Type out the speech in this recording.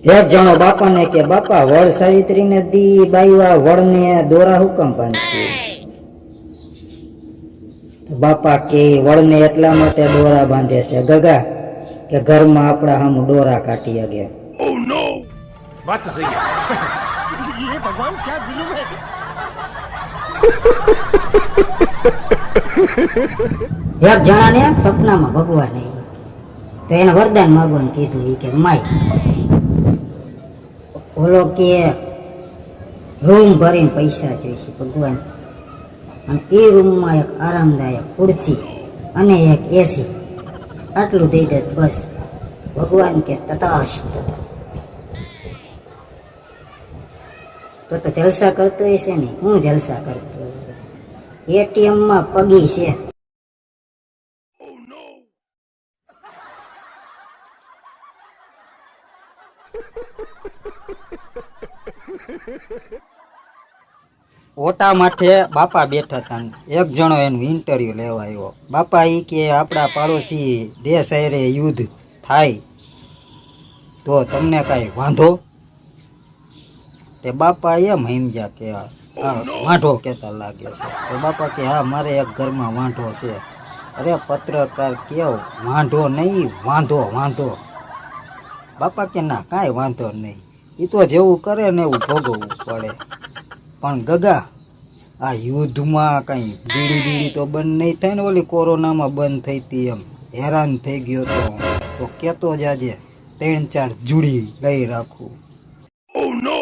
એક જણો બાપાને કે બાપા વડ સાવિત્રીને દી બાઈવા વડને દોરા હુકમ બાંધતી? બાપા કે વડને એટલા માટે દોરા બાંધે છે ગગા કે ઘરમાં આપણા સામું દોરા કાઢી શકે. Oh no! बात तो सही है. ये भगवान क्या जुल्म है. એક જણાને સપનામાં ભગવાન આવ્યો તો એને વરદાન માંગવાનું કીધું. એ કે માય ઓલો કે રૂમ ભરીને પૈસા જોઈશે ભગવાન, અને એ રૂમમાં એક આરામદાયક ખુરશી અને એક એસી, આટલું દઈ દે બસ. ભગવાન કે તથાસ્તુ. તો જલસા કરતો હશે ને? હું જલસા કરતો? એટીએમમાં પગી છે. ઓટા માથે બાપા બેઠા હતા. એક જણો એનું ઇન્ટરવ્યુ લેવા આવ્યો. બાપા ઈ કે આપણા પાડોશી દેશ હારે યુદ્ધ થાય તો તમને કાંઈ વાંધો? તે બાપા એમ સમજ્યા કે વાંઢો કહેતા લાગે છે. તો બાપા કે હા, મારે એક ઘરમાં વાંઢો છે. અરે પત્રકાર કેવો વાંઢો નહીં, વાંધો વાંધો. બાપા કે ના, કાંઈ વાંધો નહીં, એ તો જેવું કરે ને એવું ભોગવવું પડે. પણ ગગા, આ યુદ્ધમાં કાંઈ બીડી તો બંધ નહીં થાય ને? ઓલી કોરોનામાં બંધ થઈ હતી એમ હેરાન થઈ ગયો તો કેતો જાજે 3-4 જુડી લઈ રાખું. Oh no!